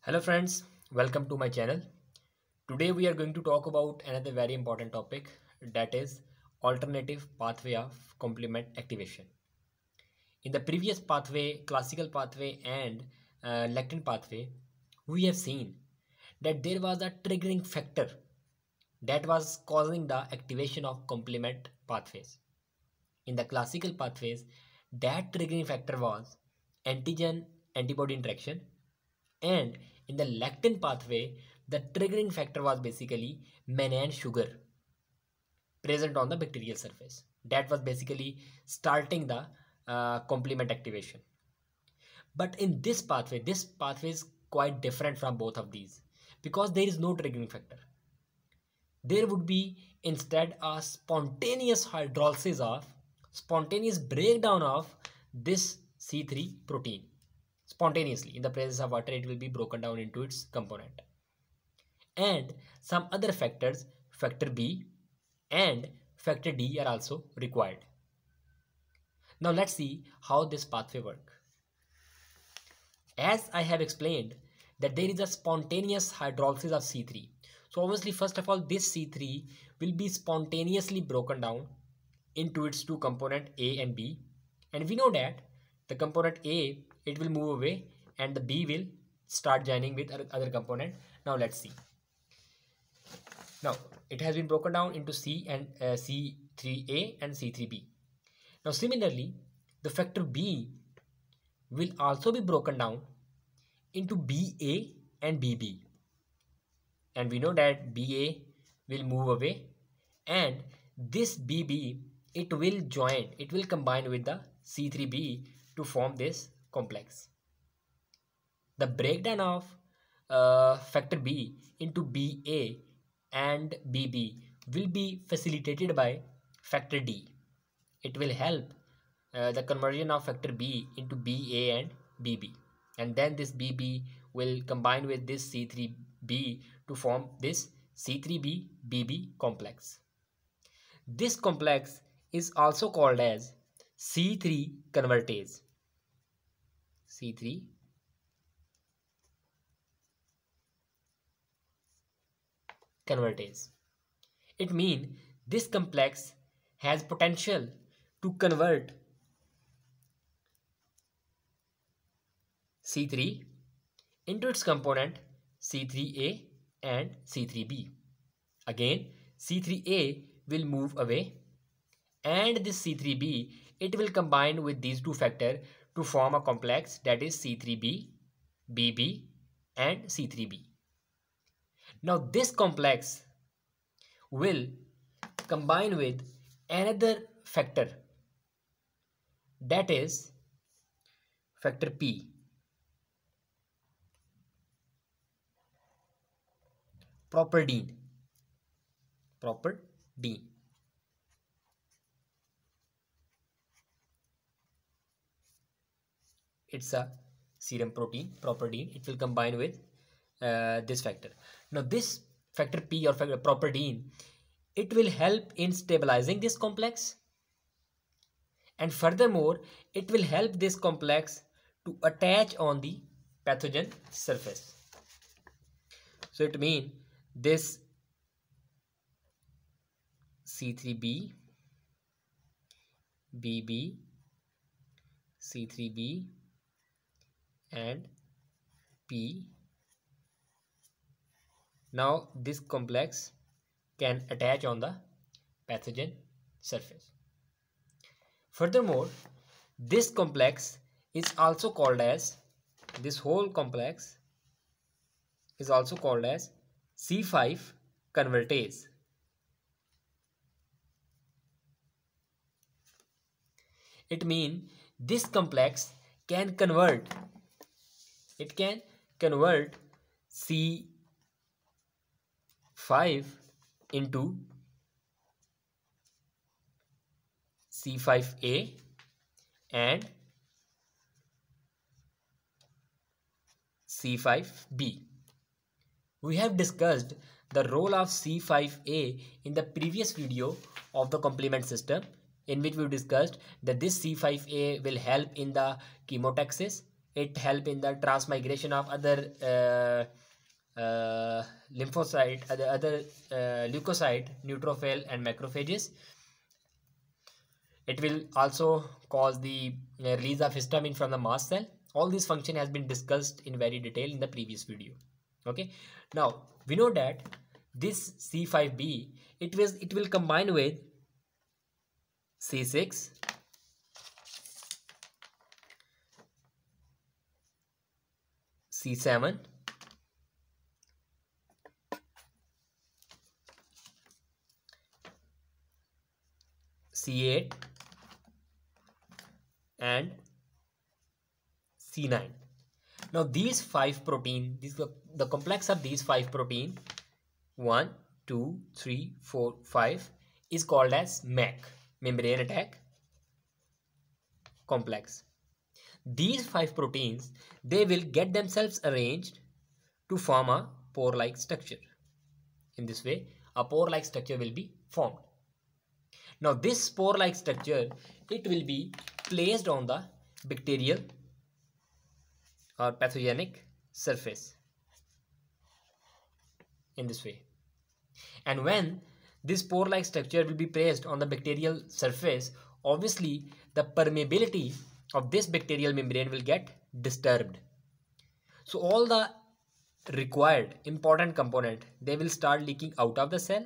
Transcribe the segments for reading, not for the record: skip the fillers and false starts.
Hello friends, welcome to my channel. Today we are going to talk about another very important topic, that is alternative pathway of complement activation. In the previous pathway, classical pathway and lectin pathway, we have seen that there was a triggering factor that was causing the activation of complement pathways. In the classical pathways, that triggering factor was antigen antibody interaction, and in the lectin pathway, the triggering factor was basically mannane sugar present on the bacterial surface. That was basically starting the complement activation. But in this pathway is quite different from both of these because there is no triggering factor. There would be instead a spontaneous hydrolysis of, spontaneous breakdown of this C3 protein. Spontaneously, in the presence of water, it will be broken down into its component. And some other factors, factor B and factor D, are also required. Now let's see how this pathway works. As I have explained that there is a spontaneous hydrolysis of C3. So obviously, first of all, this C3 will be spontaneously broken down into its two components A and B. And we know that the component A, it will move away and the B will start joining with other component. Now let's see. Now it has been broken down into C and C3A and C3B. Now similarly, the factor B will also be broken down into BA and BB. And we know that BA will move away and this BB, it will combine with the C3B to form this complex. The breakdown of factor B into BA and BB will be facilitated by factor D. It will help the conversion of factor B into BA and BB, and then this BB will combine with this C3B to form this C3B BB complex. This complex is also called as C3 convertase. C3 convertase. It means this complex has potential to convert C3 into its component C3A and C3B. Again, C3A will move away and this C3B, it will combine with these two factors to form a complex, that is C3B, BB and C3B. Now this complex will combine with another factor, that is factor P. Properdine. It's a serum protein, properdine. It will combine with this factor. Now this factor P or factor properdine, it will help in stabilizing this complex, and furthermore it will help this complex to attach on the pathogen surface. So it means this C3B, BB, C3B and P. Now this complex can attach on the pathogen surface. Furthermore, this complex is also called as, this whole complex is also called as C5 convertase. It means this complex can convert, C5 into C5A and C5B. We have discussed the role of C5A in the previous video of the complement system, in which we discussed that this C5A will help in the chemotaxis, it help in the transmigration of other lymphocyte, other leukocyte, neutrophil and macrophages. It will also cause the release of histamine from the mast cell. All this function has been discussed in very detail in the previous video. Okay, now we know that this C5b, it will combine with C6, C7, C8 and C9. Now these 5 protein, the complex of these 5 protein 1, 2, 3, 4, 5 is called as MAC, membrane attack complex. These 5 proteins, they will get themselves arranged to form a pore-like structure. In this way, a pore-like structure will be formed. Now this pore-like structure, it will be placed on the bacterial or pathogenic surface in this way. And when this pore-like structure will be placed on the bacterial surface, obviously the permeability of this bacterial membrane will get disturbed. So all the required important component, they will start leaking out of the cell,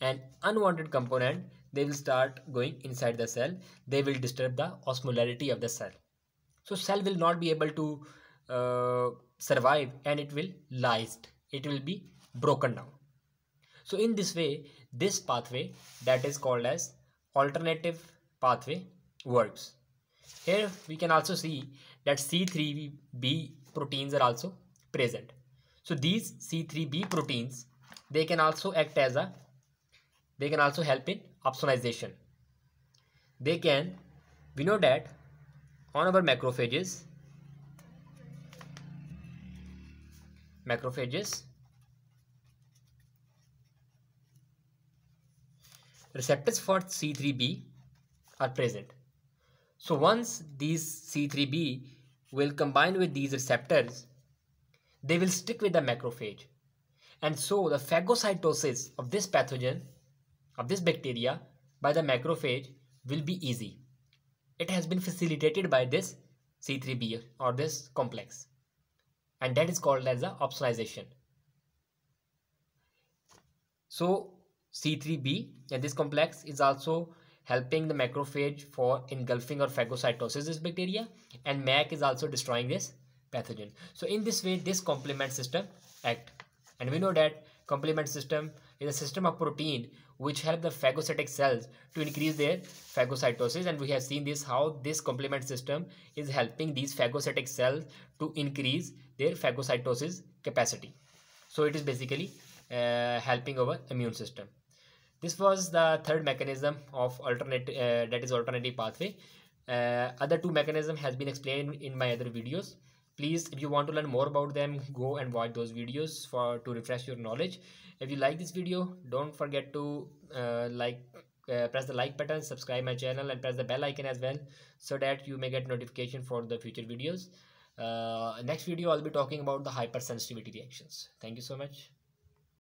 and unwanted component, they will start going inside the cell. They will disturb the osmolarity of the cell. So cell will not be able to survive, and it will lyse. It will be broken down. So in this way, this pathway that is called as alternative pathway works. Here we can also see that C3b proteins are also present. So these C3b proteins, they can also act as a, they can also help in opsonization. They can, we know that on our macrophages receptors for C3b are present. So once these C3b will combine with these receptors, they will stick with the macrophage, and so the phagocytosis of this pathogen, of this bacteria, by the macrophage will be easy. It has been facilitated by this C3b or this complex, and that is called as the opsonization. So C3b and this complex is also helping the macrophage for engulfing or phagocytosis this bacteria, and MAC is also destroying this pathogen. So in this way, this complement system act, and we know that complement system is a system of protein which help the phagocytic cells to increase their phagocytosis, and we have seen this, how this complement system is helping these phagocytic cells to increase their phagocytosis capacity. So it is basically helping our immune system. This was the third mechanism of alternative, that is alternative pathway. Other two mechanism has been explained in my other videos. Please, if you want to learn more about them, go and watch those videos to refresh your knowledge. If you like this video, don't forget to press the like button, subscribe my channel, and press the bell icon as well, so that you may get notification for the future videos. Next video I'll be talking about the hypersensitivity reactions. Thank you so much.